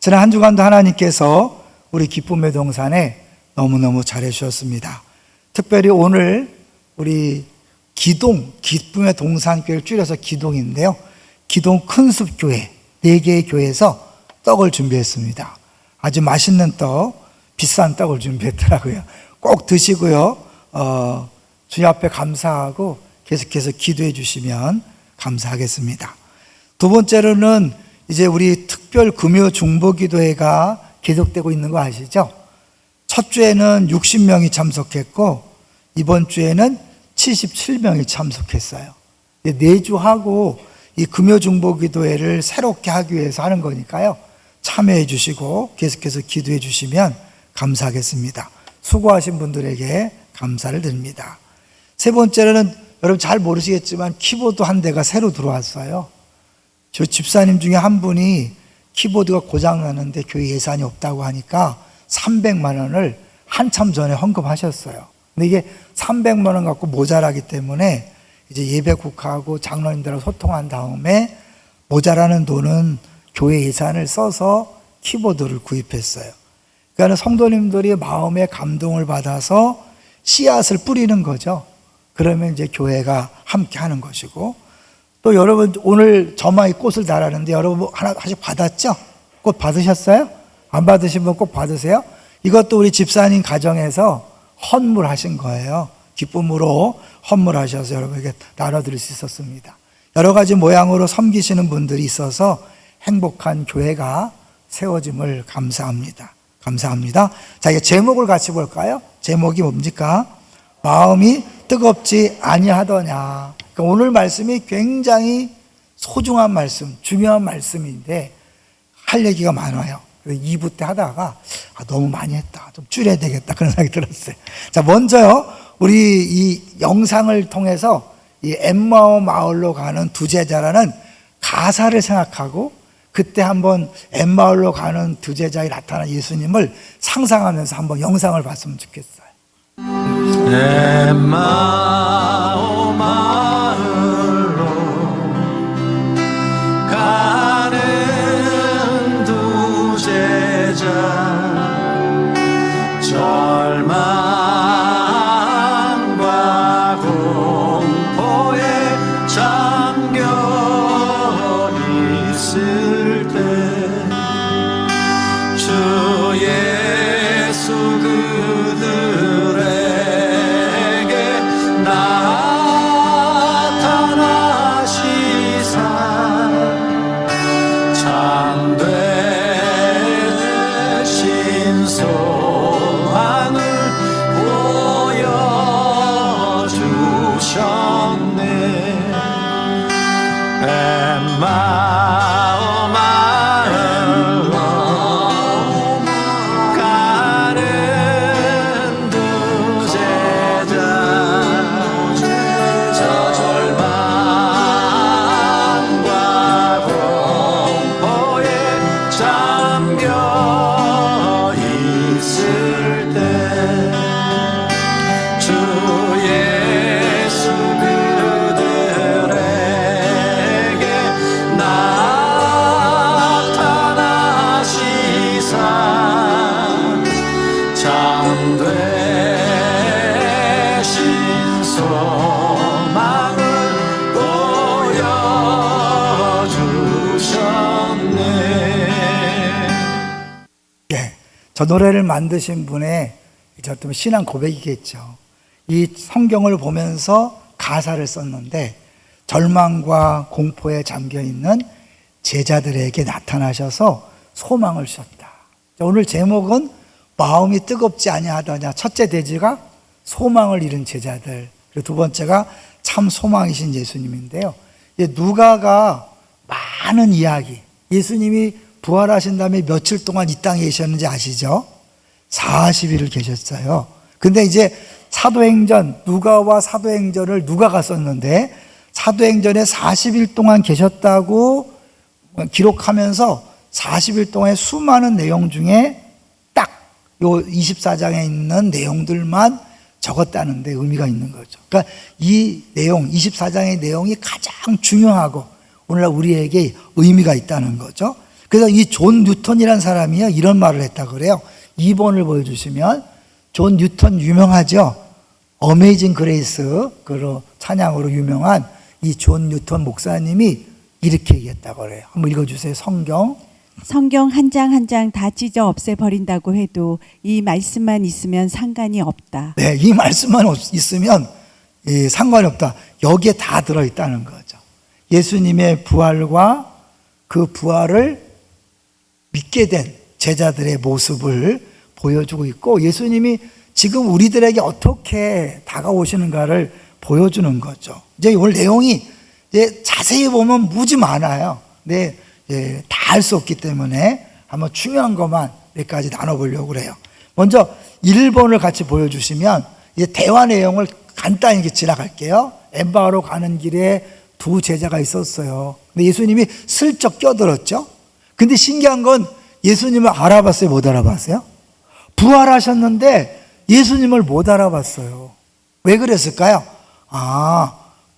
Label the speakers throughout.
Speaker 1: 지난 한 주간도 하나님께서 우리 기쁨의 동산에 너무너무 잘해 주셨습니다. 특별히 오늘 우리 기쁨의 동산교회를 줄여서 기동인데요, 기동 큰숲교회 4개의 교회에서 떡을 준비했습니다. 아주 맛있는 떡, 비싼 떡을 준비했더라고요. 꼭 드시고요, 주님 앞에 감사하고 계속해서 기도해 주시면 감사하겠습니다. 두 번째로는 이제 우리 특별 금요 중보기도회가 계속되고 있는 거 아시죠? 첫 주에는 60명이 참석했고 이번 주에는 77명이 참석했어요. 4주 하고 이 금요 중보기도회를 새롭게 하기 위해서 하는 거니까요, 참여해 주시고 계속해서 기도해 주시면 감사하겠습니다. 수고하신 분들에게 감사를 드립니다. 세 번째로는 여러분 잘 모르시겠지만 키보드 한 대가 새로 들어왔어요. 저 집사님 중에 한 분이 키보드가 고장났는데 교회 예산이 없다고 하니까 300만 원을 한참 전에 헌금하셨어요. 근데 이게 300만 원 갖고 모자라기 때문에 이제 예배국하고 장로님들하고 소통한 다음에 모자라는 돈은 교회 예산을 써서 키보드를 구입했어요. 그러니까 성도님들이 마음의 감동을 받아서 씨앗을 뿌리는 거죠. 그러면 이제 교회가 함께 하는 것이고, 또 여러분 오늘 저마이 꽃을 달았는데 여러분 하나씩 받았죠? 꽃 받으셨어요? 안 받으신 분 꼭 받으세요. 이것도 우리 집사님 가정에서 헌물하신 거예요. 기쁨으로 헌물하셔서 여러분에게 나눠드릴 수 있었습니다. 여러 가지 모양으로 섬기시는 분들이 있어서 행복한 교회가 세워짐을 감사합니다. 감사합니다. 자, 이제 제목을 같이 볼까요? 제목이 뭡니까? 마음이 뜨겁지 아니하더냐. 그러니까 오늘 말씀이 굉장히 소중한 말씀, 중요한 말씀인데 할 얘기가 많아요. 그래서 2부 때 하다가 너무 많이 했다, 좀 줄여야 되겠다, 그런 생각이 들었어요. 자, 먼저요, 우리 이 영상을 통해서 이 엠마오 마을로 가는 두 제자라는 가사를 생각하고 그때 한번 엠마을로 가는 두 제자에 나타난 예수님을 상상하면서 한번 영상을 봤으면 좋겠어요.
Speaker 2: 엠마오 마을로 가는 두 제자, 절망과 공포에 잠겨 있을 때 주 예수 그들에게 나타나시사 참되신 소망을 보여주셨네. 엠마오 마을로 가는 두 제자, 저 절망과 공포에 잠겨 있을 때 주 예수 그들에게 나타나시사 참되신 소망을 보여주셨네.
Speaker 1: 저 노래를 만드신 분의 저 신앙 고백이겠죠. 이 성경을 보면서 가사를 썼는데 절망과 공포에 잠겨있는 제자들에게 나타나셔서 소망을 주셨다. 오늘 제목은 마음이 뜨겁지 아니하더냐. 첫째 대지가 소망을 잃은 제자들, 그리고 두 번째가 참 소망이신 예수님인데요, 누가가 많은 이야기, 예수님이 부활하신 다음에 며칠 동안 이 땅에 계셨는지 아시죠? 40일을 계셨어요. 근데 이제 사도행전, 누가와 사도행전을 누가가 썼는데 사도행전에 40일 동안 계셨다고 기록하면서 40일 동안의 수많은 내용 중에 딱 요 24장에 있는 내용들만 적었다는데 의미가 있는 거죠. 그러니까 이 내용, 24장의 내용이 가장 중요하고 오늘날 우리에게 의미가 있다는 거죠. 그래서 이 존 뉴턴이라는 사람이요, 이런 말을 했다 그래요. 2번을 보여주시면, 존 뉴턴 유명하죠? 어메이징 그레이스, 그 찬양으로 유명한 이 존 뉴턴 목사님이 이렇게 얘기했다고 그래요. 한번 읽어주세요. 성경
Speaker 3: 한 장 한 장 다 찢어 없애버린다고 해도 이 말씀만 있으면 상관이 없다.
Speaker 1: 네, 이 말씀만 있으면 상관이 없다. 여기에 다 들어있다는 거죠. 예수님의 부활과 그 부활을 믿게 된 제자들의 모습을 보여주고 있고, 예수님이 지금 우리들에게 어떻게 다가오시는가를 보여주는 거죠. 이제 오늘 내용이 이제 자세히 보면 무지 많아요. 네, 다 할 수 없기 때문에 한번 중요한 것만 몇 가지 나눠보려고 그래요. 먼저 1번을 같이 보여주시면 이제 대화 내용을 간단히 이렇게 지나갈게요. 엠바오로 가는 길에 두 제자가 있었어요. 근데 예수님이 슬쩍 껴들었죠. 근데 신기한 건 예수님을 알아봤어요? 못 알아봤어요? 부활하셨는데 예수님을 못 알아봤어요. 왜 그랬을까요?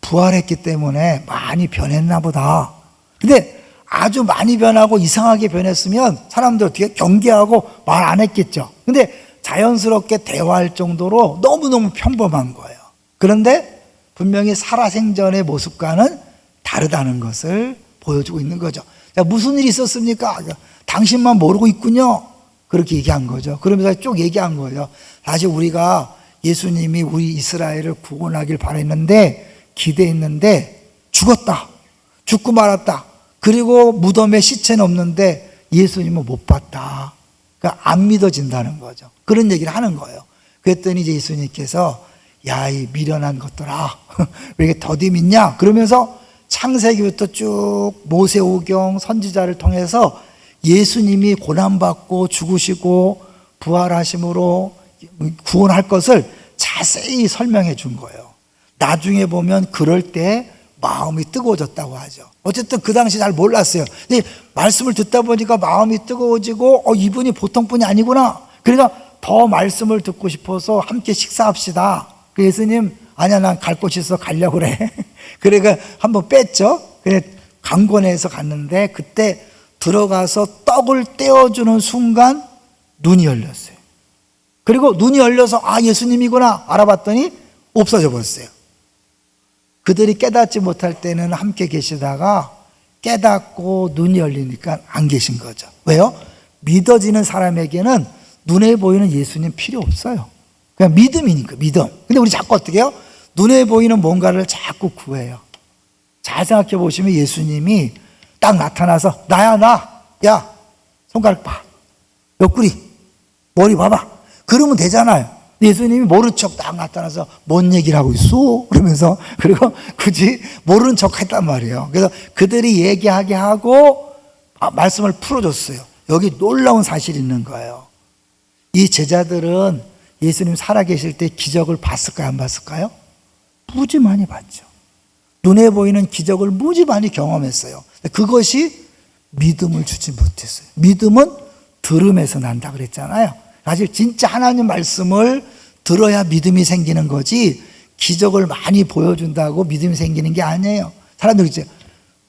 Speaker 1: 부활했기 때문에 많이 변했나 보다. 근데 아주 많이 변하고 이상하게 변했으면 사람들 어떻게 경계하고 말 안 했겠죠. 근데 자연스럽게 대화할 정도로 너무너무 평범한 거예요. 그런데 분명히 살아생전의 모습과는 다르다는 것을 보여주고 있는 거죠. 무슨 일이 있었습니까? 당신만 모르고 있군요. 그렇게 얘기한 거죠. 그러면서 쭉 얘기한 거예요. 사실 우리가 예수님이 우리 이스라엘을 구원하길 바랬는데, 기대했는데 죽었다. 죽고 말았다. 그리고 무덤에 시체는 없는데 예수님은 못 봤다. 그러니까 안 믿어진다는 거죠. 그런 얘기를 하는 거예요. 그랬더니 이제 예수님께서 야, 이 미련한 것들아, 왜 이렇게 더디 믿냐? 그러면서 창세기부터 쭉 모세오경 선지자를 통해서 예수님이 고난받고 죽으시고 부활하심으로 구원할 것을 자세히 설명해 준 거예요. 나중에 보면 그럴 때 마음이 뜨거워졌다고 하죠. 어쨌든 그 당시 잘 몰랐어요. 근데 말씀을 듣다 보니까 마음이 뜨거워지고 이분이 보통 분이 아니구나. 그러니까 더 말씀을 듣고 싶어서 함께 식사합시다. 그 예수님, 아니야, 난 갈 곳이 있어, 가려고 그래. 그러니까 한번 뺐죠. 그래 강권에서 갔는데 그때 들어가서 떡을 떼어주는 순간 눈이 열렸어요. 그리고 눈이 열려서 예수님이구나 알아봤더니 없어져 버렸어요. 그들이 깨닫지 못할 때는 함께 계시다가 깨닫고 눈이 열리니까 안 계신 거죠. 왜요? 믿어지는 사람에게는 눈에 보이는 예수님 필요 없어요. 그냥 믿음이니까, 믿음. 근데 우리 자꾸 어떻게 해요? 눈에 보이는 뭔가를 자꾸 구해요. 잘 생각해 보시면 예수님이 딱 나타나서 나야, 나. 야, 손가락 봐. 옆구리, 머리 봐봐. 그러면 되잖아요. 예수님이 모른 척 딱 나타나서 뭔 얘기를 하고 있어? 그러면서, 그리고 굳이 모르는 척 했단 말이에요. 그래서 그들이 얘기하게 하고 말씀을 풀어줬어요. 여기 놀라운 사실이 있는 거예요. 이 제자들은 예수님 살아계실 때 기적을 봤을까요? 안 봤을까요? 무지 많이 봤죠. 눈에 보이는 기적을 무지 많이 경험했어요. 그것이 믿음을 주지 못했어요. 믿음은 들음에서 난다 그랬잖아요. 사실 진짜 하나님 말씀을 들어야 믿음이 생기는 거지, 기적을 많이 보여준다고 믿음이 생기는 게 아니에요. 사람들이 이제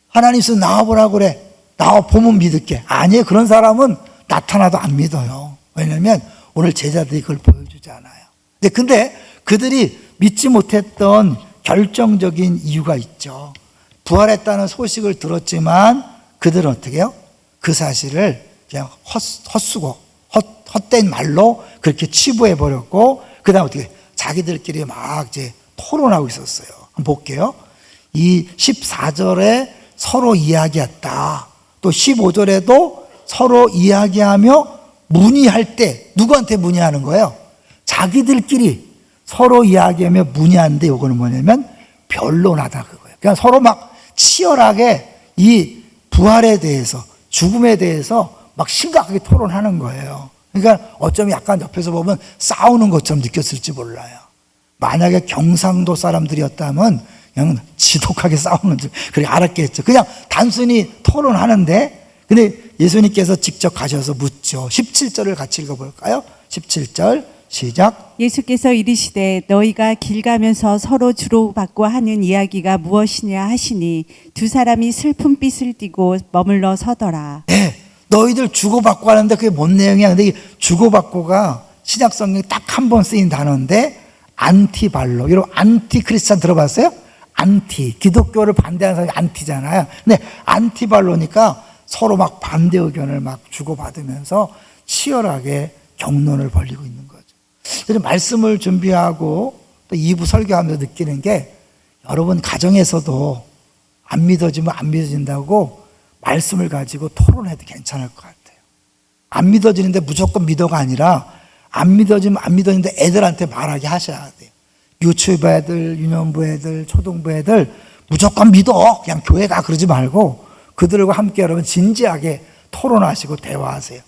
Speaker 1: 하나님 있으면 나와보라고 그래. 나와보면 믿을게. 아니에요. 그런 사람은 나타나도 안 믿어요. 왜냐하면 오늘 제자들이 그걸 보여주잖아요. 근데 그들이 믿지 못했던 결정적인 이유가 있죠. 부활했다는 소식을 들었지만 그들은 어떻게 해요? 그 사실을 그냥 헛수고 헛된 말로 그렇게 치부해버렸고, 그 다음 어떻게 자기들끼리 막 이제 토론하고 있었어요. 한번 볼게요. 이 14절에 서로 이야기했다. 또 15절에도 서로 이야기하며 문의할 때 누구한테 문의하는 거예요? 자기들끼리 서로 이야기하며 문의하는데, 이거는 뭐냐면 변론하다 그거예요. 그냥 서로 막 치열하게 이 부활에 대해서, 죽음에 대해서 막 심각하게 토론하는 거예요. 그러니까 어쩌면 약간 옆에서 보면 싸우는 것처럼 느꼈을지 몰라요. 만약에 경상도 사람들이었다면 그냥 지독하게 싸우는 줄 그렇게 알았겠죠. 그냥 단순히 토론하는데, 근데 예수님께서 직접 가셔서 묻죠. 17절을 같이 읽어볼까요? 17절 시작.
Speaker 3: 예수께서 이르시되 너희가 길 가면서 서로 주고받고 하는 이야기가 무엇이냐 하시니 두 사람이 슬픈 빛을 띠고 머물러 서더라.
Speaker 1: 네, 너희들 주고받고 하는데 그게 뭔 내용이야? 근데 이 주고받고가 신약 성경에 딱 한 번 쓰인 단어인데 안티발로. 여러분 안티 크리스찬 들어봤어요? 안티. 기독교를 반대하는 사람이 안티잖아요. 근데 안티발로니까 서로 막 반대 의견을 막 주고받으면서 치열하게 격론을 벌이고 있는 거죠. 그래서 말씀을 준비하고 또 2부 설교하면서 느끼는 게 여러분 가정에서도 안 믿어지면 안 믿어진다고 말씀을 가지고 토론해도 괜찮을 것 같아요. 안 믿어지는데 무조건 믿어가 아니라 안 믿어지면 안 믿어지는데 애들한테 말하게 하셔야 돼요. 유치부 애들, 유년부 애들, 초등부 애들 무조건 믿어. 그냥 교회 가 그러지 말고 그들과 함께 여러분 진지하게 토론하시고 대화하세요.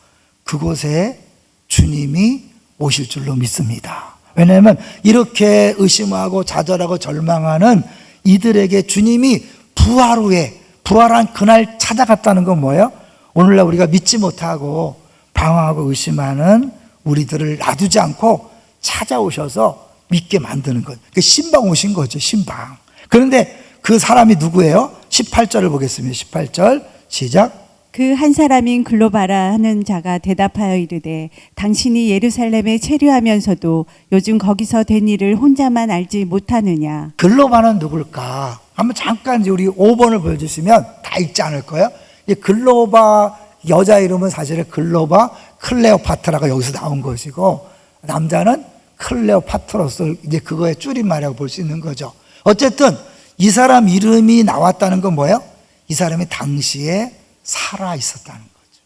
Speaker 1: 그곳에 주님이 오실 줄로 믿습니다. 왜냐하면 이렇게 의심하고 좌절하고 절망하는 이들에게 주님이 부활 후에 부활한 그날 찾아갔다는 건 뭐예요? 오늘날 우리가 믿지 못하고 방황하고 의심하는 우리들을 놔두지 않고 찾아오셔서 믿게 만드는 것. 그 신방 오신 거죠. 신방. 그런데 그 사람이 누구예요? 18절을 보겠습니다. 18절 시작.
Speaker 3: 그 한 사람인 글로바라 하는 자가 대답하여 이르되 당신이 예루살렘에 체류하면서도 요즘 거기서 된 일을 혼자만 알지 못하느냐.
Speaker 1: 글로바는 누굴까? 한번 잠깐 우리 5번을 보여주시면 다 읽지 않을 거예요. 이 글로바 여자 이름은 사실은 글로바 클레오파트라가 여기서 나온 것이고 남자는 클레오파트로스 이제 그거의 줄임말이라고 볼 수 있는 거죠. 어쨌든 이 사람 이름이 나왔다는 건 뭐예요? 이 사람이 당시에 살아 있었다는 거죠.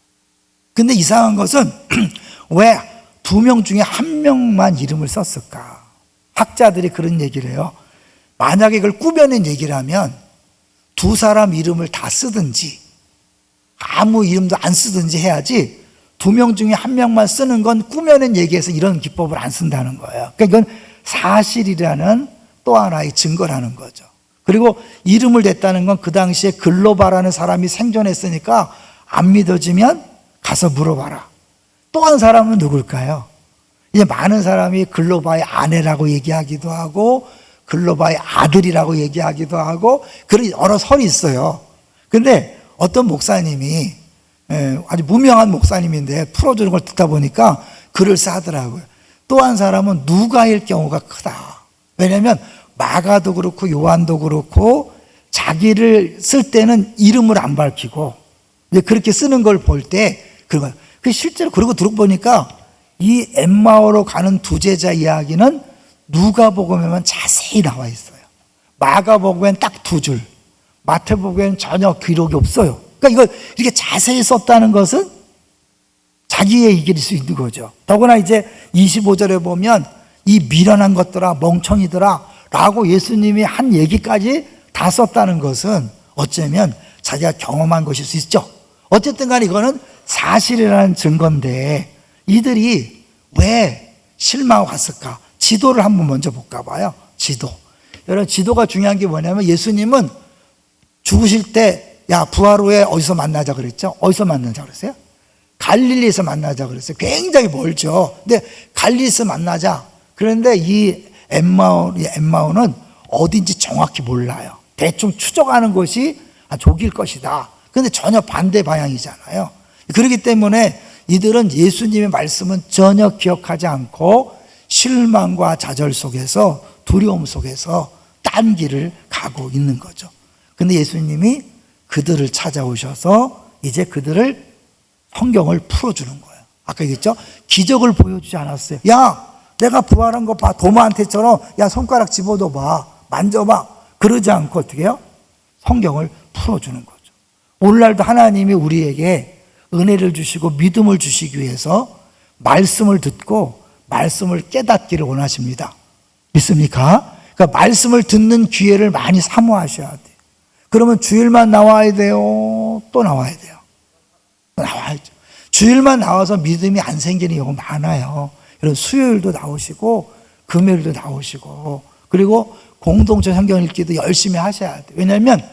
Speaker 1: 근데 이상한 것은 왜 2명 중에 1명만 이름을 썼을까? 학자들이 그런 얘기를 해요. 만약에 이걸 꾸며낸 얘기를 하면 2사람 이름을 다 쓰든지 아무 이름도 안 쓰든지 해야지 2명 중에 1명만 쓰는 건 꾸며낸 얘기에서 이런 기법을 안 쓴다는 거예요. 그러니까 이건 사실이라는 또 하나의 증거라는 거죠. 그리고 이름을 댔다는 건 그 당시에 글로바라는 사람이 생존했으니까 안 믿어지면 가서 물어봐라. 또 한 사람은 누굴까요? 이제 많은 사람이 글로바의 아내라고 얘기하기도 하고 글로바의 아들이라고 얘기하기도 하고 그런 여러 설이 있어요. 근데 어떤 목사님이 아주 무명한 목사님인데 풀어주는 걸 듣다 보니까 글을 쓰더라고요. 또 한 사람은 누가일 경우가 크다. 왜냐하면 마가도 그렇고 요한도 그렇고 자기를 쓸 때는 이름을 안 밝히고 그렇게 쓰는 걸 볼 때 그 실제로 그러고 들어보니까 이 엠마오로 가는 두 제자 이야기는 누가복음에만 자세히 나와 있어요. 마가복음엔 딱 2줄, 마태복음엔 전혀 기록이 없어요. 그러니까 이걸 이렇게 자세히 썼다는 것은 자기의 이길 수 있는 거죠. 더구나 이제 25절에 보면 이 미련한 것들아 멍청이들아 라고 예수님이 한 얘기까지 다 썼다는 것은 어쩌면 자기가 경험한 것일 수 있죠. 어쨌든 간에 이거는 사실이라는 증거인데 이들이 왜 실망하고 갔을까? 지도를 한번 먼저 볼까 봐요. 지도. 여러분 지도가 중요한 게 뭐냐면 예수님은 죽으실 때 야 부활 후에 어디서 만나자 그랬죠? 어디서 만나자 그랬어요? 갈릴리에서 만나자 그랬어요. 굉장히 멀죠. 근데 갈릴리에서 만나자. 그런데 이 엠마오는 어딘지 정확히 몰라요. 대충 추정하는 것이 저길 것이다. 그런데 전혀 반대 방향이잖아요. 그렇기 때문에 이들은 예수님의 말씀은 전혀 기억하지 않고 실망과 좌절 속에서 두려움 속에서 딴 길을 가고 있는 거죠. 그런데 예수님이 그들을 찾아오셔서 이제 그들을 성경을 풀어주는 거예요. 아까 얘기했죠? 기적을 보여주지 않았어요. 야 내가 부활한 거 봐. 도마한테처럼 야 손가락 집어넣어봐. 만져봐. 그러지 않고 어떻게 해요? 성경을 풀어주는 거죠. 오늘날도 하나님이 우리에게 은혜를 주시고 믿음을 주시기 위해서 말씀을 듣고 말씀을 깨닫기를 원하십니다. 믿습니까? 그러니까 말씀을 듣는 기회를 많이 사모하셔야 돼요. 그러면 주일만 나와야 돼요? 또 나와야 돼요? 나와야죠. 주일만 나와서 믿음이 안 생기는 경우 많아요. 이런 수요일도 나오시고 금요일도 나오시고 그리고 공동체 성경 읽기도 열심히 하셔야 돼요. 왜냐하면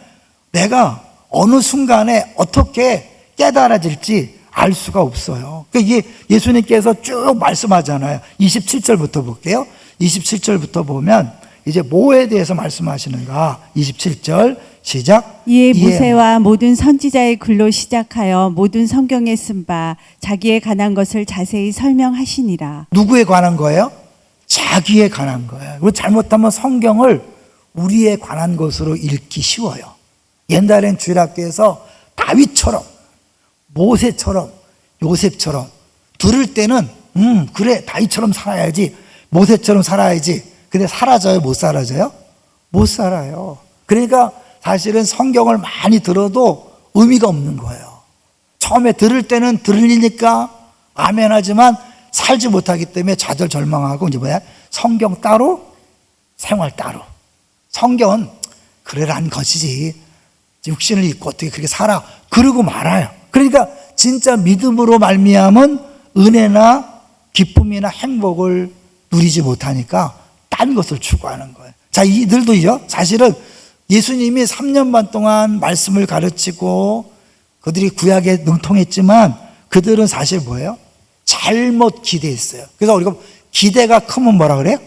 Speaker 1: 내가 어느 순간에 어떻게 깨달아질지 알 수가 없어요. 그러니까 이게 예수님께서 쭉 말씀하잖아요. 27절부터 볼게요. 27절부터 보면 이제 뭐에 대해서 말씀하시는가? 27절 시작.
Speaker 3: 이에 모세와 모든 선지자의 글로 시작하여 모든 성경에 쓴 바 자기에 관한 것을 자세히 설명하시니라.
Speaker 1: 누구에 관한 거예요? 자기에 관한 거예요. 그리고 잘못하면 성경을 우리에 관한 것으로 읽기 쉬워요. 옛날엔 주일학교에서 다윗처럼, 모세처럼, 요셉처럼 들을 때는 그래 다윗처럼 살아야지, 모세처럼 살아야지. 근데 사라져요? 못 사라져요? 못 살아요. 그러니까 사실은 성경을 많이 들어도 의미가 없는 거예요. 처음에 들을 때는 들리니까 아멘 하지만 살지 못하기 때문에 좌절절망하고 이제 뭐야? 성경 따로, 생활 따로. 성경은 그래란 것이지. 육신을 입고 어떻게 그렇게 살아. 그러고 말아요. 그러니까 진짜 믿음으로 말미암은 은혜나 기쁨이나 행복을 누리지 못하니까 딴 것을 추구하는 거예요. 자, 이들도요, 사실은 예수님이 3년 반 동안 말씀을 가르치고 그들이 구약에 능통했지만 그들은 사실 뭐예요? 잘못 기대했어요. 그래서 우리가 기대가 크면 뭐라 그래요?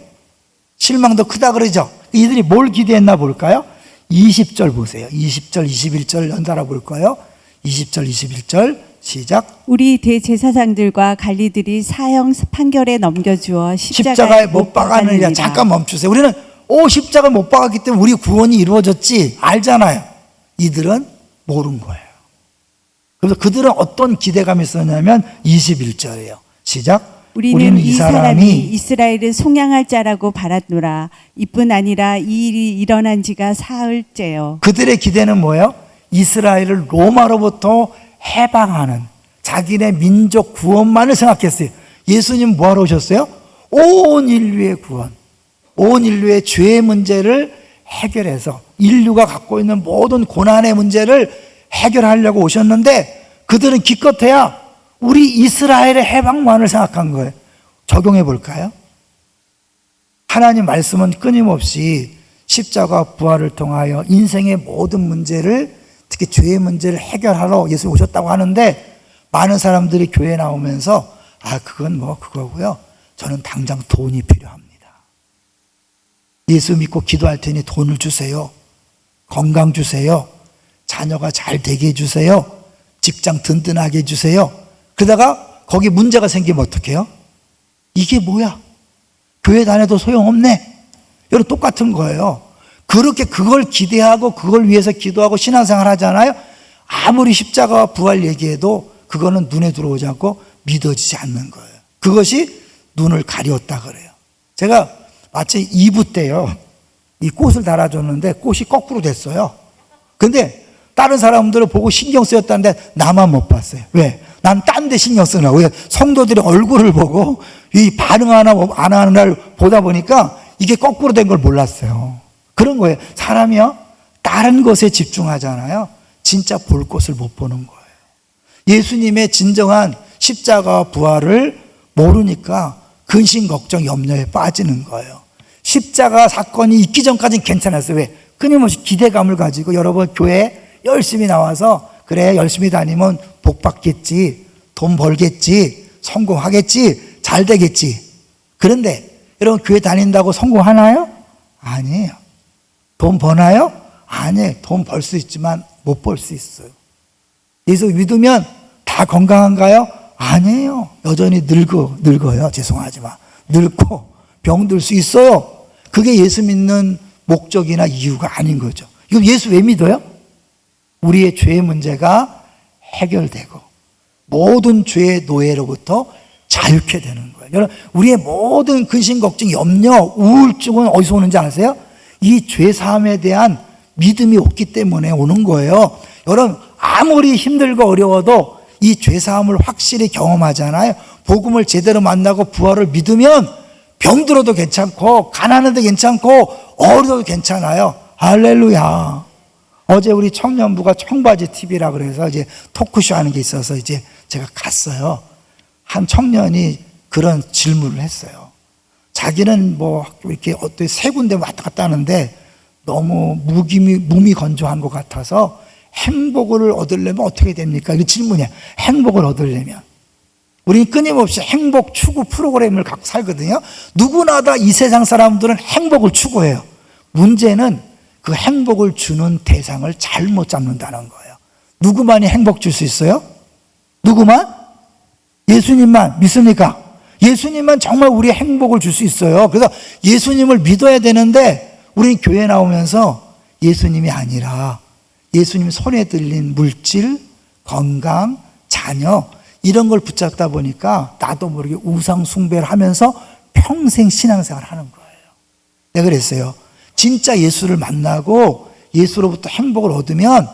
Speaker 1: 실망도 크다 그러죠. 이들이 뭘 기대했나 볼까요? 20절 보세요. 20절, 21절 연달아 볼까요? 20절, 21절 시작.
Speaker 3: 우리 대제사장들과 관리들이 사형 판결에 넘겨주어
Speaker 1: 십자가에 못 박았느니라. 잠깐 멈추세요. 우리는 십자가 못 박았기 때문에 우리 구원이 이루어졌지 알잖아요. 이들은 모른 거예요. 그래서 그들은 어떤 기대감이 있었냐면 21절이에요. 시작.
Speaker 3: 우리는 이 사람이 이스라엘을 속량할 자라고 바랐노라. 이뿐 아니라 이 일이 일어난 지가 사흘째요.
Speaker 1: 그들의 기대는 뭐예요? 이스라엘을 로마로부터 해방하는 자기네 민족 구원만을 생각했어요. 예수님 뭐하러 오셨어요? 온 인류의 구원, 온 인류의 죄의 문제를 해결해서 인류가 갖고 있는 모든 고난의 문제를 해결하려고 오셨는데 그들은 기껏해야 우리 이스라엘의 해방만을 생각한 거예요. 적용해 볼까요? 하나님 말씀은 끊임없이 십자가 부활을 통하여 인생의 모든 문제를, 특히 죄의 문제를 해결하러 예수님 오셨다고 하는데 많은 사람들이 교회 나오면서 그건 뭐 그거고요. 저는 당장 돈이 필요합니다. 예수 믿고 기도할 테니 돈을 주세요. 건강 주세요. 자녀가 잘 되게 해주세요. 직장 든든하게 해주세요. 그러다가 거기 문제가 생기면 어떡해요? 이게 뭐야? 교회 다녀도 소용없네. 여러분 똑같은 거예요. 그렇게 그걸 기대하고 그걸 위해서 기도하고 신앙생활 하잖아요. 아무리 십자가와 부활 얘기해도 그거는 눈에 들어오지 않고 믿어지지 않는 거예요. 그것이 눈을 가리웠다 그래요. 제가 마치 2부 때요, 이 꽃을 달아줬는데 꽃이 거꾸로 됐어요. 근데 다른 사람들을 보고 신경 쓰였다는데 나만 못 봤어요. 왜? 난 딴 데 신경 쓰느라고. 성도들의 얼굴을 보고 이 반응하나 안 하는 날 보다 보니까 이게 거꾸로 된 걸 몰랐어요. 그런 거예요. 사람이요, 다른 것에 집중하잖아요. 진짜 볼 것을 못 보는 거예요. 예수님의 진정한 십자가와 부활을 모르니까 근심, 걱정, 염려에 빠지는 거예요. 십자가 사건이 있기 전까지는 괜찮았어요. 왜? 끊임없이 기대감을 가지고 여러분 교회 열심히 나와서 그래 열심히 다니면 복 받겠지, 돈 벌겠지, 성공하겠지, 잘 되겠지. 그런데 여러분 교회 다닌다고 성공하나요? 아니에요. 돈 버나요? 아니에요. 돈 벌 수 있지만 못 벌 수 있어요. 예수 믿으면 다 건강한가요? 아니에요. 여전히 늙어요. 죄송하지만 늙고 병들 수 있어요. 그게 예수 믿는 목적이나 이유가 아닌 거죠. 이거 예수 왜 믿어요? 우리의 죄의 문제가 해결되고 모든 죄의 노예로부터 자유케 되는 거예요. 여러분, 우리의 모든 근심, 걱정, 염려, 우울증은 어디서 오는지 아세요? 이 죄 사함에 대한 믿음이 없기 때문에 오는 거예요. 여러분, 아무리 힘들고 어려워도 이 죄 사함을 확실히 경험하잖아요. 복음을 제대로 만나고 부활을 믿으면 병들어도 괜찮고 가난해도 괜찮고 어려도 괜찮아요. 할렐루야. 어제 우리 청년부가 청바지 TV라 그래서 이제 토크쇼 하는 게 있어서 이제 제가 갔어요. 한 청년이 그런 질문을 했어요. 자기는 뭐 이렇게 어떤 세 군데 왔다 갔다 하는데 너무 몸이 건조한 것 같아서 행복을 얻으려면 어떻게 됩니까? 이 질문이야. 행복을 얻으려면. 우리는 끊임없이 행복 추구 프로그램을 갖고 살거든요. 누구나 다 이 세상 사람들은 행복을 추구해요. 문제는 그 행복을 주는 대상을 잘못 잡는다는 거예요. 누구만이 행복 줄 수 있어요? 누구만? 예수님만 믿습니까? 예수님만 정말 우리의 행복을 줄 수 있어요. 그래서 예수님을 믿어야 되는데 우리는 교회 나오면서 예수님이 아니라 예수님 손에 들린 물질, 건강, 자녀 이런 걸 붙잡다 보니까 나도 모르게 우상 숭배를 하면서 평생 신앙생활을 하는 거예요. 내가 그랬어요. 진짜 예수를 만나고 예수로부터 행복을 얻으면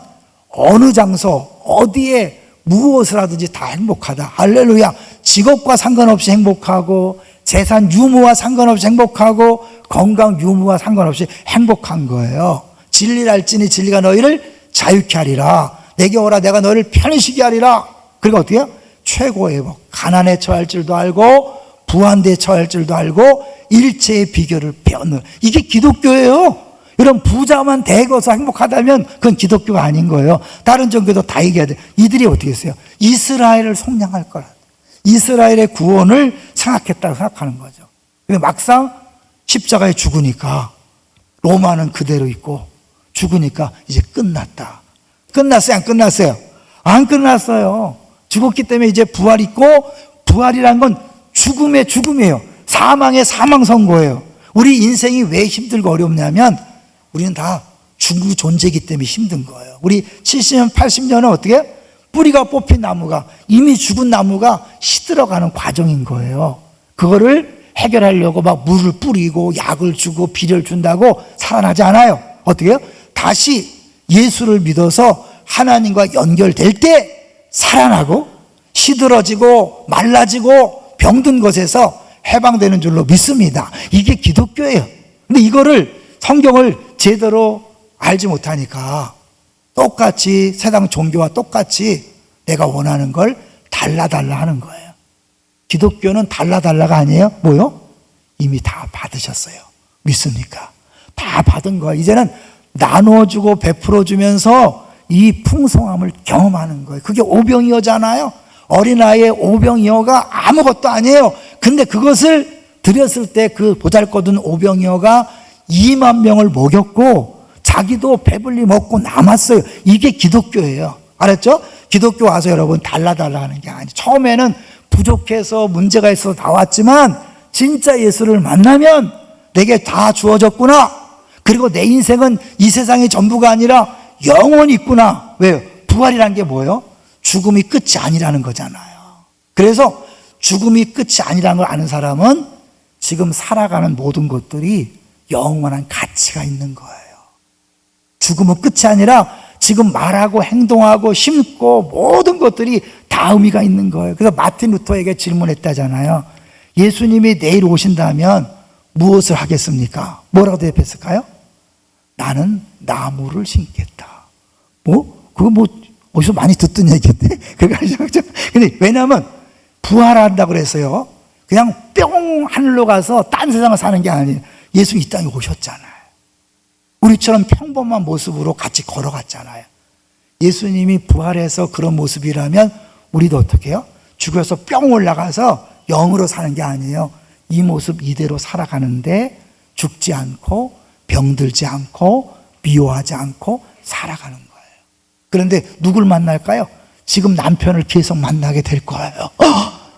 Speaker 1: 어느 장소 어디에 무엇을 하든지 다 행복하다. 할렐루야. 직업과 상관없이 행복하고 재산 유무와 상관없이 행복하고 건강 유무와 상관없이 행복한 거예요. 진리를 알지니 진리가 너희를 자유케 하리라. 내게 오라 내가 너희를 편히 쉬게 하리라. 그리고 어떻게 해요? 최고의 회복. 가난에 처할 줄도 알고 부한대에 처할 줄도 알고 일체의 비결을 배웠는 이게 기독교예요. 이런 부자만 대거서 행복하다면 그건 기독교가 아닌 거예요. 다른 종교도 다 얘기해야 돼. 이들이 어떻게 했어요? 이스라엘을 속량할 거라. 이스라엘의 구원을 생각했다고 생각하는 거죠. 근데 막상 십자가에 죽으니까 로마는 그대로 있고 죽으니까 이제 끝났다. 끝났어요? 안 끝났어요? 안 끝났어요. 죽었기 때문에 이제 부활이 있고 부활이란 건 죽음의 죽음이에요. 사망의 사망 선고예요. 우리 인생이 왜 힘들고 어렵냐면 우리는 다 죽은 존재이기 때문에 힘든 거예요. 우리 70년, 80년은 어떻게? 뿌리가 뽑힌 나무가 이미 죽은 나무가 시들어가는 과정인 거예요. 그거를 해결하려고 막 물을 뿌리고 약을 주고 비료를 준다고 살아나지 않아요. 어떻게 해요? 다시 예수를 믿어서 하나님과 연결될 때 살아나고 시들어지고 말라지고 병든 것에서 해방되는 줄로 믿습니다. 이게 기독교예요. 근데 이거를 성경을 제대로 알지 못하니까 똑같이 세상 종교와 똑같이 내가 원하는 걸 달라 하는 거예요. 기독교는 달라가 아니에요. 뭐요? 이미 다 받으셨어요. 믿습니까? 다 받은 거예요. 이제는 나눠주고 베풀어주면서 이 풍성함을 경험하는 거예요. 그게 오병이어잖아요. 어린아이의 오병이어가 아무것도 아니에요. 근데 그것을 드렸을 때 그 보잘것없는 오병이어가 2만 명을 먹였고 자기도 배불리 먹고 남았어요. 이게 기독교예요. 알았죠? 기독교 와서 여러분 달라 하는 게 아니에요. 처음에는 부족해서 문제가 있어서 나왔지만 진짜 예수를 만나면 내게 다 주어졌구나. 그리고 내 인생은 이 세상이 전부가 아니라 영원히 있구나. 왜요? 부활이란 게 뭐예요? 죽음이 끝이 아니라는 거잖아요. 그래서 죽음이 끝이 아니라는 걸 아는 사람은 지금 살아가는 모든 것들이 영원한 가치가 있는 거예요. 죽음은 끝이 아니라 지금 말하고 행동하고 심고 모든 것들이 다 의미가 있는 거예요. 그래서 마틴 루터에게 질문했다잖아요. 예수님이 내일 오신다면 무엇을 하겠습니까? 뭐라고 대답했을까요? 나는 나무를 심겠다. 그거 어디서 많이 듣던 얘기인데? 근데 왜냐하면 부활한다고 그랬어요. 그냥 뿅 하늘로 가서 딴 세상을 사는 게 아니에요. 예수님 이 땅에 오셨잖아요. 우리처럼 평범한 모습으로 같이 걸어갔잖아요. 예수님이 부활해서 그런 모습이라면 우리도 어떻게 해요? 죽어서 뿅 올라가서 영으로 사는 게 아니에요. 이 모습 이대로 살아가는데 죽지 않고 병들지 않고 미워하지 않고 살아가는 거예요. 그런데 누굴 만날까요? 지금 남편을 계속 만나게 될 거예요.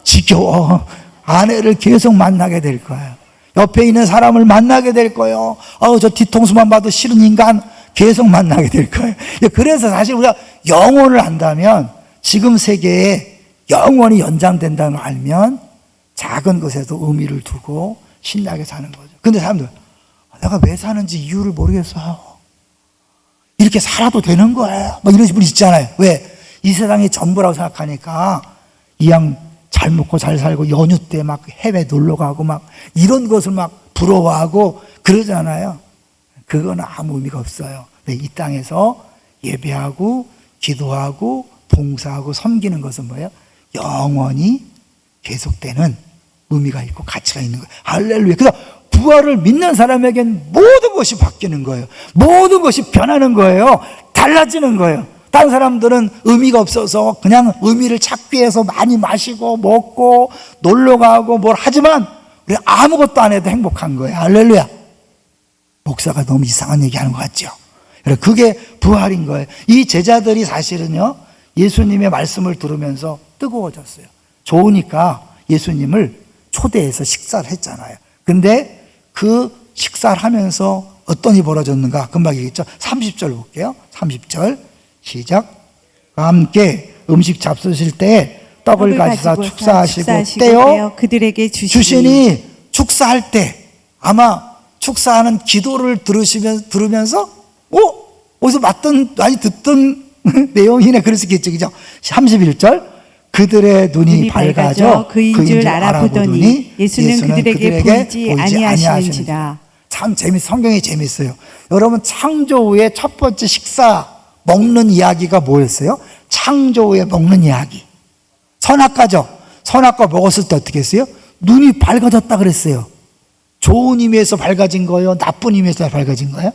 Speaker 1: 지겨워. 아내를 계속 만나게 될 거예요. 옆에 있는 사람을 만나게 될 거예요. 저 뒤통수만 봐도 싫은 인간 계속 만나게 될 거예요. 그래서 사실 우리가 영혼을 안다면 지금 세계에 영원히 연장된다는 걸 알면 작은 것에도 의미를 두고 신나게 사는 거죠. 근데 사람들 내가 왜 사는지 이유를 모르겠어요. 이렇게 살아도 되는 거예요. 막 이런 분 있잖아요. 왜? 이 세상이 전부라고 생각하니까 이왕 잘 먹고 잘 살고 연휴 때 막 해외 놀러 가고 막 이런 것을 막 부러워하고 그러잖아요. 그건 아무 의미가 없어요. 이 땅에서 예배하고 기도하고 봉사하고 섬기는 것은 뭐예요? 영원히 계속되는 의미가 있고 가치가 있는 거예요. 할렐루야. 그래서 부활을 믿는 사람에겐 모든 것이 바뀌는 거예요. 모든 것이 변하는 거예요. 달라지는 거예요. 다른 사람들은 의미가 없어서 그냥 의미를 찾기 위해서 많이 마시고 먹고 놀러 가고 뭘 하지만 우리 아무것도 안 해도 행복한 거예요. 할렐루야. 목사가 너무 이상한 얘기하는 것 같죠. 그게 부활인 거예요. 이 제자들이 사실은요, 예수님의 말씀을 들으면서 뜨거워졌어요. 좋으니까 예수님을 초대해서 식사를 했잖아요. 근데 그 식사를 하면서 어떤 일이 벌어졌는가 금방 얘기했죠. 30절 볼게요. 30절 시작. 함께 음식 잡수실 때 떡을 가지사 축사하시고 떼어
Speaker 3: 그들에게
Speaker 1: 주시니 축사할 때 아마 축사하는 기도를 들으면서 어디서 많이 듣던 내용이네 그럴 수 있겠죠. 그죠? 31절 그들의 눈이 밝아져
Speaker 3: 그인 줄 알아보더니 예수는 그들에게 보이지 아니하시는지라.
Speaker 1: 참 성경이 재밌어요. 여러분, 창조 후에 첫 번째 식사 먹는 이야기가 뭐였어요? 창조 후에 먹는 이야기. 선악과죠. 선악과 먹었을 때 어떻게 했어요? 눈이 밝아졌다 그랬어요. 좋은 의미에서 밝아진 거예요? 나쁜 의미에서 밝아진 거예요?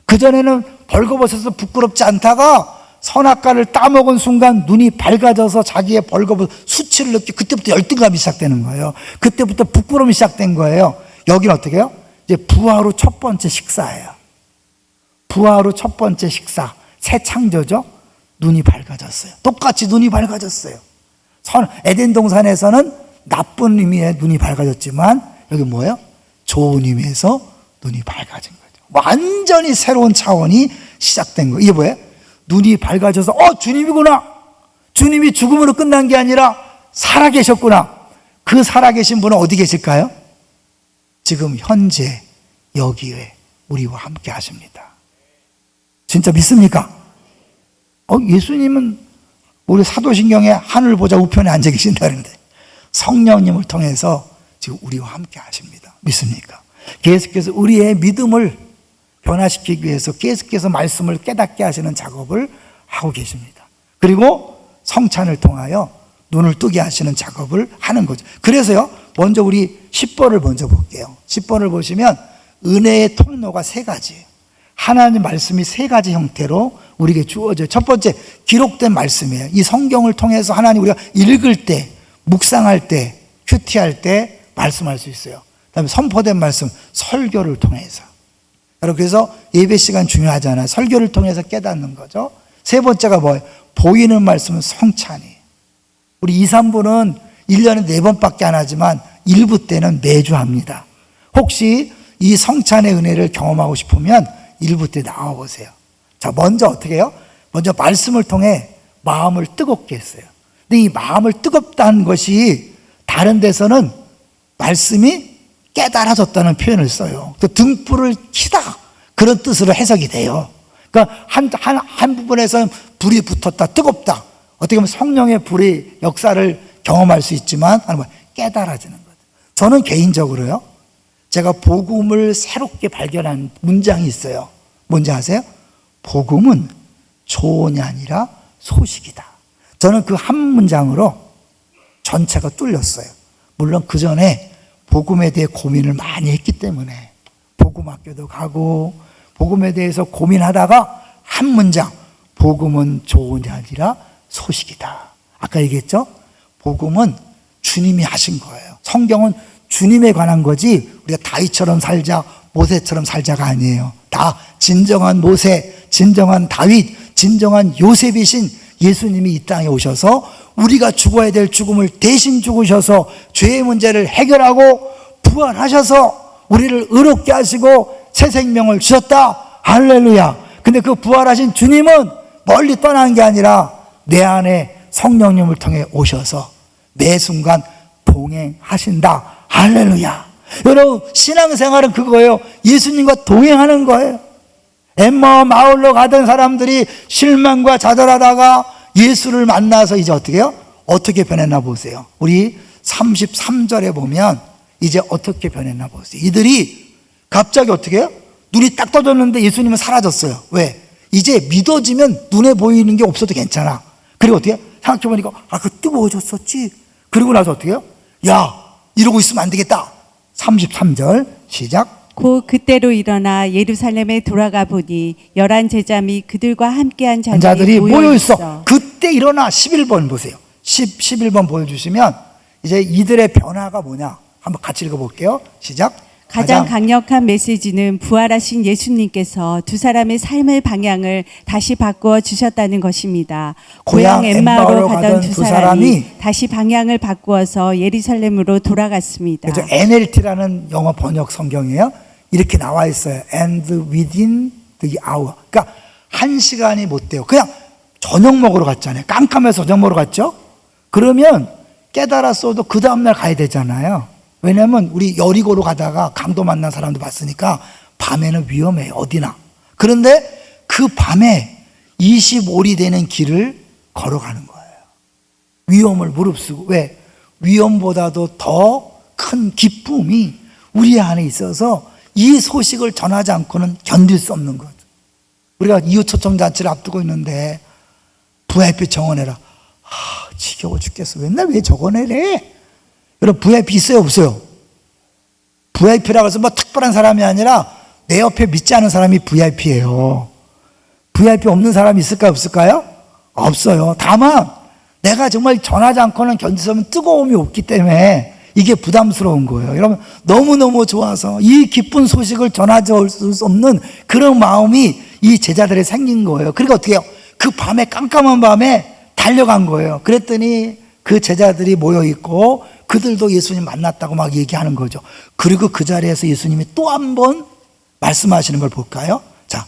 Speaker 1: 그전에는 벌거벗어서 부끄럽지 않다가 선악과를 따먹은 순간 눈이 밝아져서 자기의 벌거벗 수치를 느끼고 그때부터 열등감이 시작되는 거예요. 그때부터 부끄러움이 시작된 거예요. 여기는 어떻게 해요? 이제 부활 후 첫 번째 식사예요. 부활 후 첫 번째 식사. 새 창조죠. 눈이 밝아졌어요. 똑같이 눈이 밝아졌어요. 에덴 동산에서는 나쁜 의미의 눈이 밝아졌지만 여기 뭐예요? 좋은 의미에서 눈이 밝아진 거죠. 완전히 새로운 차원이 시작된 거예요. 이게 뭐예요? 눈이 밝아져서 주님이구나. 주님이 죽음으로 끝난 게 아니라 살아계셨구나. 그 살아계신 분은 어디 계실까요? 지금 현재 여기에 우리와 함께 하십니다. 진짜 믿습니까? 예수님은 우리 사도신경에 하늘 보좌 우편에 앉아 계신다는데 성령님을 통해서 지금 우리와 함께 하십니다. 믿습니까? 계속해서 우리의 믿음을 변화시키기 위해서 계속해서 말씀을 깨닫게 하시는 작업을 하고 계십니다. 그리고 성찬을 통하여 눈을 뜨게 하시는 작업을 하는 거죠. 그래서요, 먼저 우리 10번을 먼저 볼게요. 10번을 보시면 은혜의 통로가 세 가지예요. 하나님 말씀이 세 가지 형태로 우리에게 주어져요. 첫 번째, 기록된 말씀이에요. 이 성경을 통해서 하나님 우리가 읽을 때, 묵상할 때, 큐티할 때 말씀할 수 있어요. 그다음에 선포된 말씀, 설교를 통해서. 여러분, 그래서 예배 시간 중요하잖아요. 설교를 통해서 깨닫는 거죠. 세 번째가 뭐예요? 보이는 말씀은 성찬이에요. 우리 2, 3부는 1년에 4번밖에 안 하지만 1부 때는 매주 합니다. 혹시 이 성찬의 은혜를 경험하고 싶으면 1부 때 나와보세요. 자, 먼저 어떻게 해요? 먼저 말씀을 통해 마음을 뜨겁게 했어요. 근데 이 마음을 뜨겁다는 것이 다른 데서는 말씀이 깨달아졌다는 표현을 써요. 그 등불을 켜다 그런 뜻으로 해석이 돼요. 그러니까 한 부분에서는 불이 붙었다, 뜨겁다. 어떻게 보면 성령의 불의 역사를 경험할 수 있지만 깨달아지는 거죠. 저는 개인적으로요, 제가 복음을 새롭게 발견한 문장이 있어요. 뭔지 아세요? 복음은 조언이 아니라 소식이다. 저는 그 한 문장으로 전체가 뚫렸어요. 물론 그 전에 복음에 대해 고민을 많이 했기 때문에 복음학교도 가고 복음에 대해서 고민하다가 한 문장, 복음은 조언이 아니라 소식이다. 아까 얘기했죠? 복음은 주님이 하신 거예요. 성경은 주님에 관한 거지 우리가 다윗처럼 살자, 모세처럼 살자가 아니에요. 다 진정한 모세, 진정한 다윗, 진정한 요셉이신 예수님이 이 땅에 오셔서 우리가 죽어야 될 죽음을 대신 죽으셔서 죄의 문제를 해결하고 부활하셔서 우리를 의롭게 하시고 새 생명을 주셨다. 할렐루야. 근데 그 부활하신 주님은 멀리 떠난 게 아니라 내 안에 성령님을 통해 오셔서 매 순간 동행하신다. 할렐루야. 여러분, 신앙생활은 그거예요. 예수님과 동행하는 거예요. 엠마오 마을로 가던 사람들이 실망과 좌절하다가 예수를 만나서 이제 어떻게 해요? 어떻게 변했나 보세요. 우리 33절에 보면 이제 어떻게 변했나 보세요. 이들이 갑자기 어떻게 해요? 눈이 딱 떠졌는데 예수님은 사라졌어요. 왜? 이제 믿어지면 눈에 보이는 게 없어도 괜찮아. 그리고 어떻게 해요? 생각해보니까 그 뜨거워졌었지. 그리고 나서 어떻게 해요? 야, 이러고 있으면 안 되겠다. 33절 시작.
Speaker 3: 곧 그때로 일어나 예루살렘에 돌아가 보니 11 제자 및 그들과 함께한
Speaker 1: 자들이
Speaker 3: 자들이
Speaker 1: 모여 있어. 그때 일어나. 11번 보세요. 11번 보여주시면 이제 이들의 변화가 뭐냐 한번 같이 읽어볼게요. 시작.
Speaker 3: 가장 강력한 메시지는 부활하신 예수님께서 두 사람의 삶의 방향을 다시 바꾸어 주셨다는 것입니다. 고향 엠마오로 가던 두 사람이 다시 방향을 바꾸어서 예루살렘으로 돌아갔습니다.
Speaker 1: 그래서 NLT라는 영어 번역 성경이에요. 이렇게 나와 있어요. And within the hour. 그러니까 1시간이 못 돼요. 그냥 저녁 먹으러 갔잖아요. 깜깜해서 저녁 먹으러 갔죠. 그러면 깨달았어도 그 다음날 가야 되잖아요. 왜냐하면 우리 여리고로 가다가 강도 만난 사람도 봤으니까 밤에는 위험해요. 어디나. 그런데 그 밤에 25리 되는 길을 걸어가는 거예요. 위험을 무릅쓰고. 왜? 위험보다도 더 큰 기쁨이 우리 안에 있어서 이 소식을 전하지 않고는 견딜 수 없는 거죠. 우리가 이웃초청잔치를 앞두고 있는데 VIP 정원해라. 지겨워 죽겠어. 맨날 왜 정원해래? 여러분 VIP 있어요 없어요? VIP라고 해서 뭐 특별한 사람이 아니라 내 옆에 믿지 않은 사람이 VIP예요. VIP 없는 사람이 있을까요 없을까요? 없어요. 다만 내가 정말 전하지 않고는 견딜 수 없는 뜨거움이 없기 때문에 이게 부담스러운 거예요. 여러분 너무너무 좋아서 이 기쁜 소식을 전하지 수 없는 그런 마음이 이 제자들에 생긴 거예요. 그러니까 어떻게 해요? 그 밤에 깜깜한 밤에 달려간 거예요. 그랬더니 그 제자들이 모여있고 그들도 예수님 만났다고 막 얘기하는 거죠. 그리고 그 자리에서 예수님이 또 한 번 말씀하시는 걸 볼까요? 자,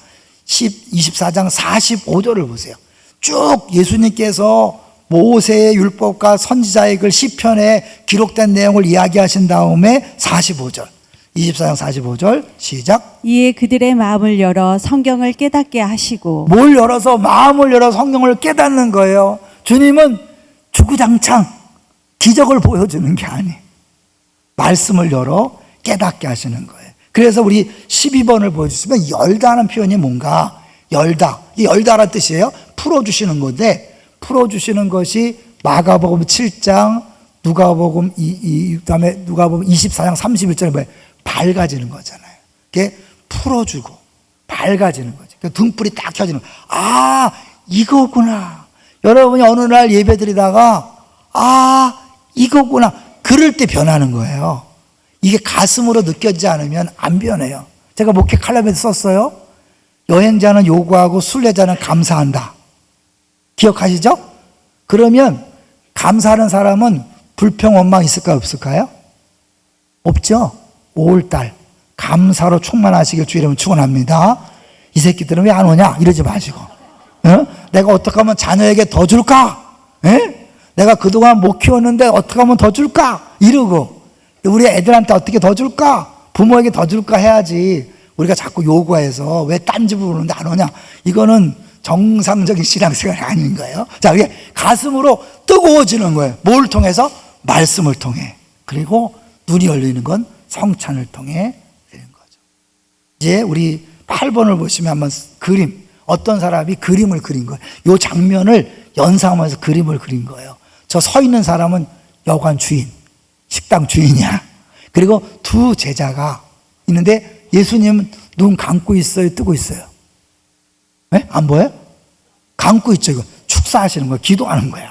Speaker 1: 24장 45절을 보세요. 쭉 예수님께서 모세의 율법과 선지자의 글 시편에 기록된 내용을 이야기하신 다음에 45절 24장 45절 시작.
Speaker 3: 이에 그들의 마음을 열어 성경을 깨닫게 하시고.
Speaker 1: 뭘 열어서? 마음을 열어 성경을 깨닫는 거예요. 주님은 주구장창 기적을 보여주는 게 아니에요. 말씀을 열어 깨닫게 하시는 거예요. 그래서 우리 12번을 보여주시면 열다는 표현이 뭔가, 열다, 이 열다라는 뜻이에요. 풀어주시는 건데, 풀어주시는 것이 마가복음 7장, 누가복음 그다음에 누가복음 24장 31절에 뭐예요? 밝아지는 거잖아요. 이게 풀어주고 밝아지는 거죠. 등불이 딱 켜지는 거예요. 아, 이거구나. 여러분이 어느 날 예배 드리다가 아, 이거구나. 그럴 때 변하는 거예요. 이게 가슴으로 느껴지지 않으면 안 변해요. 제가 목회 칼럼에서 썼어요. 여행자는 요구하고 순례자는 감사한다. 기억하시죠? 그러면 감사하는 사람은 불평 원망 있을까요 없을까요? 없죠. 5월달 감사로 충만하시길 주 이름으로 축원합니다. 이 새끼들은 왜 안 오냐 이러지 마시고, 내가 어떻게 하면 자녀에게 더 줄까? 내가 그동안 못 키웠는데 어떻게 하면 더 줄까? 이러고, 우리 애들한테 어떻게 더 줄까? 부모에게 더 줄까 해야지. 우리가 자꾸 요구해서 왜 딴 집으로 오는데 안 오냐? 이거는 정상적인 신앙생활이 아닌 거예요. 자, 이게 가슴으로 뜨거워지는 거예요. 뭘 통해서? 말씀을 통해. 그리고 눈이 열리는 건 성찬을 통해 되는 거죠. 이제 우리 8번을 보시면 한번 그림, 어떤 사람이 그림을 그린 거예요. 이 장면을 연상하면서 그림을 그린 거예요. 저 서 있는 사람은 여관 주인, 식당 주인이야. 그리고 두 제자가 있는데 예수님은 눈 감고 있어요, 뜨고 있어요? 네? 안 보여요? 감고 있죠. 이거 축사하시는 거예요. 기도하는 거예요.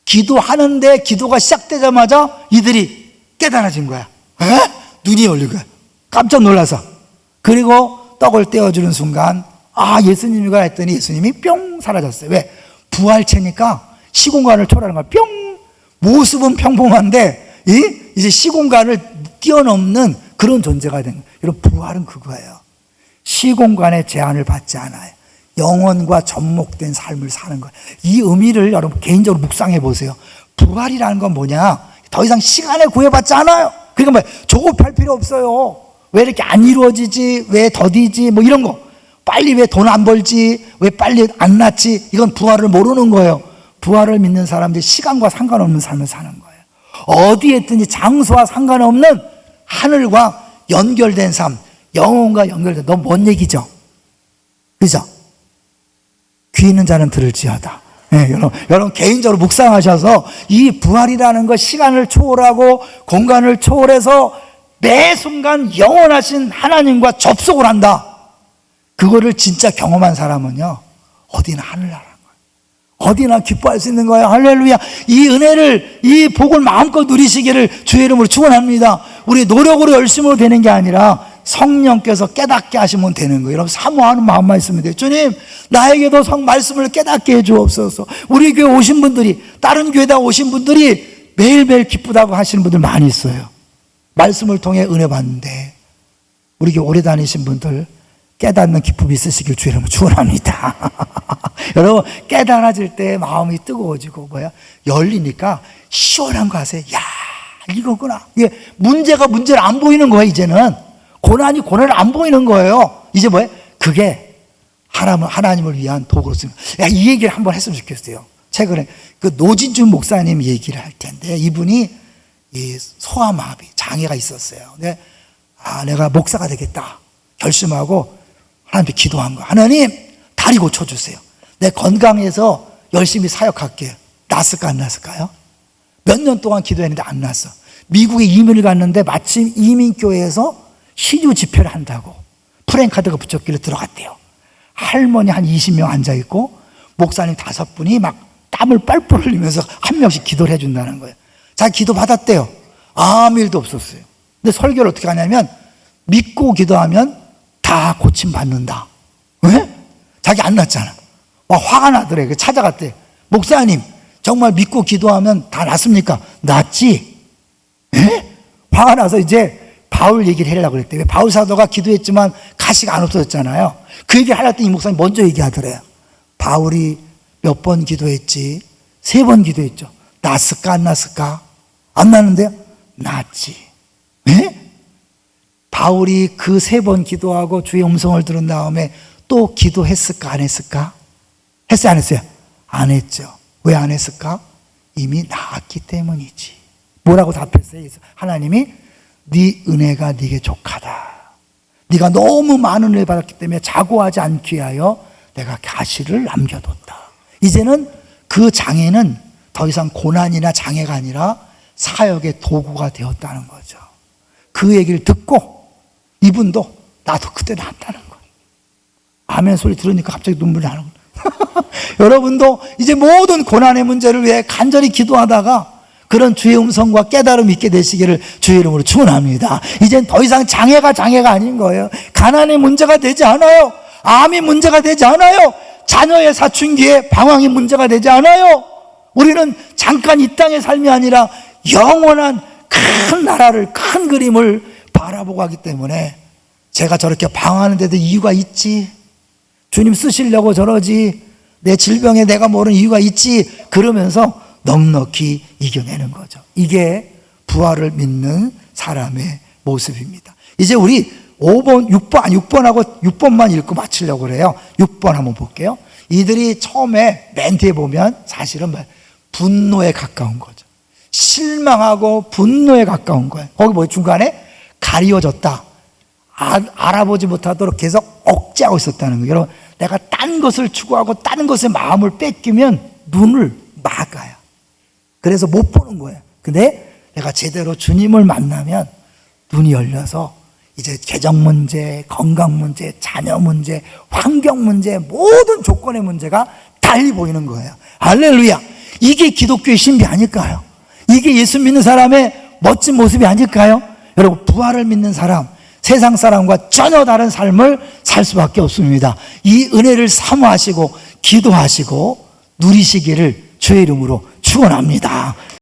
Speaker 1: 기도하는데 기도가 시작되자마자 이들이 깨달아진 거야. 눈이 열린 거야. 깜짝 놀라서. 그리고 떡을 떼어주는 순간 아, 예수님이가 했더니 예수님이 뿅 사라졌어요. 왜? 부활체니까 시공간을 초월하는 거야. 뿅. 모습은 평범한데 이제 시공간을 뛰어넘는 그런 존재가 된 거예요. 여러분, 부활은 그거예요. 시공간의 제한을 받지 않아요. 영혼과 접목된 삶을 사는 거예요. 이 의미를 여러분 개인적으로 묵상해 보세요. 부활이라는 건 뭐냐? 더 이상 시간에 구애받지 않아요. 그러니까 뭐 조급할 필요 없어요. 왜 이렇게 안 이루어지지? 왜 더디지? 뭐 이런 거. 빨리 왜 돈 안 벌지? 왜 빨리 안 낳지? 이건 부활을 모르는 거예요. 부활을 믿는 사람들이 시간과 상관없는 삶을 사는 거예요. 어디에 있든지 장소와 상관없는 하늘과 연결된 삶, 영혼과 연결된, 너무 먼 얘기죠? 그죠? 귀 있는 자는 들을지어다. 네, 여러분 개인적으로 묵상하셔서 이 부활이라는 것, 시간을 초월하고 공간을 초월해서 매 순간 영원하신 하나님과 접속을 한다. 그거를 진짜 경험한 사람은요, 어디나 하늘나라인 거예요. 어디나 기뻐할 수 있는 거예요. 할렐루야. 이 은혜를, 이 복을 마음껏 누리시기를 주의 이름으로 축원합니다. 우리 노력으로 열심으로 되는 게 아니라 성령께서 깨닫게 하시면 되는 거예요. 여러분, 사모하는 마음만 있으면 돼요. 주님, 나에게도 말씀을 깨닫게 해주옵소서. 우리 교회 오신 분들이, 다른 교회다 오신 분들이 매일매일 기쁘다고 하시는 분들 많이 있어요. 말씀을 통해 은혜 받는데, 우리 교회 오래 다니신 분들 깨닫는 기쁨이 있으시길 주의 이름으로 축원합니다. 여러분, 깨달아질 때 마음이 뜨거워지고 열리니까 시원한 거 아세요? 야, 이거구나. 이게 문제를 안 보이는 거예요. 이제는 고난을 안 보이는 거예요. 이제 그게 하나님을 위한 도구로 쓰는 거예요. 이 얘기를 한번 했으면 좋겠어요. 최근에 그 노진준 목사님 얘기를 할 텐데, 이분이 이 소아마비 장애가 있었어요. 근데 내가 목사가 되겠다 결심하고 하나님께 기도한 거예요. 하나님, 다리 고쳐주세요. 내 건강해서 열심히 사역할게요. 났을까 안 났을까요? 몇 년 동안 기도했는데 안 났어. 미국에 이민을 갔는데 마침 이민교회에서 시주 집회를 한다고 프랜카드가 붙였길래 들어갔대요. 할머니 한 20명 앉아있고 목사님 5분이 막 땀을 뻘뻘 흘리면서 한 명씩 기도를 해준다는 거예요. 자기 기도 받았대요. 아무 일도 없었어요. 근데 설교를 어떻게 하냐면, 믿고 기도하면 다 고침받는다. 왜? 자기 안 났잖아. 막 화가 나더래. 찾아갔대. 목사님, 정말 믿고 기도하면 다 낫습니까? 낫지? 에? 화가 나서 이제 바울 얘기를 하려고 그랬대. 왜? 바울 사도가 기도했지만 가시가 안 없어졌잖아요. 그 얘기를 하려고 했더니 이 목사님 먼저 얘기하더래요. 바울이 몇 번 기도했지? 3번 기도했죠. 낫을까 안 낫을까? 안 나는데요? 낫지. 에? 바울이 그 3번 기도하고 주의 음성을 들은 다음에 또 기도했을까 안 했을까? 했어요 안 했어요? 안 했죠. 왜 안 했을까? 이미 나았기 때문이지. 뭐라고 답했어요? 하나님이 네 은혜가 네게 족하다. 네가 너무 많은 은혜를 받았기 때문에 자고하지 않기 위하여 내가 가시를 남겨뒀다. 이제는 그 장애는 더 이상 고난이나 장애가 아니라 사역의 도구가 되었다는 거죠. 그 얘기를 듣고 이분도 나도 그때 났다는 거예요. 아멘 소리 들으니까 갑자기 눈물이 나는 거예요. 여러분도 이제 모든 고난의 문제를 위해 간절히 기도하다가 그런 주의 음성과 깨달음이 있게 되시기를 주의 이름으로 축원합니다. 이젠 더 이상 장애가 아닌 거예요. 가난의 문제가 되지 않아요. 암이 문제가 되지 않아요. 자녀의 사춘기에 방황이 문제가 되지 않아요. 우리는 잠깐 이 땅의 삶이 아니라 영원한 큰 나라를, 큰 그림을 바라보고 하기 때문에 제가 저렇게 방황하는 데도 이유가 있지. 주님 쓰시려고 저러지. 내 질병에 내가 모르는 이유가 있지. 그러면서 넉넉히 이겨내는 거죠. 이게 부활을 믿는 사람의 모습입니다. 이제 우리 6번만 읽고 마치려고 그래요. 6번 한번 볼게요. 이들이 처음에 멘트에 보면 사실은 분노에 가까운 거죠. 실망하고 분노에 가까운 거예요. 거기 중간에 가리워졌다. 알아보지 못하도록 계속 억제하고 있었다는 거예요. 여러분, 내가 딴 것을 추구하고 딴 것에 마음을 뺏기면 눈을 막아요. 그래서 못 보는 거예요. 근데 내가 제대로 주님을 만나면 눈이 열려서 이제 개정 문제, 건강 문제, 자녀 문제, 환경 문제, 모든 조건의 문제가 달리 보이는 거예요. 할렐루야. 이게 기독교의 신비 아닐까요? 이게 예수 믿는 사람의 멋진 모습이 아닐까요? 여러분, 부활을 믿는 사람, 세상 사람과 전혀 다른 삶을 살 수밖에 없습니다. 이 은혜를 사모하시고 기도하시고 누리시기를 주의 이름으로 축원합니다.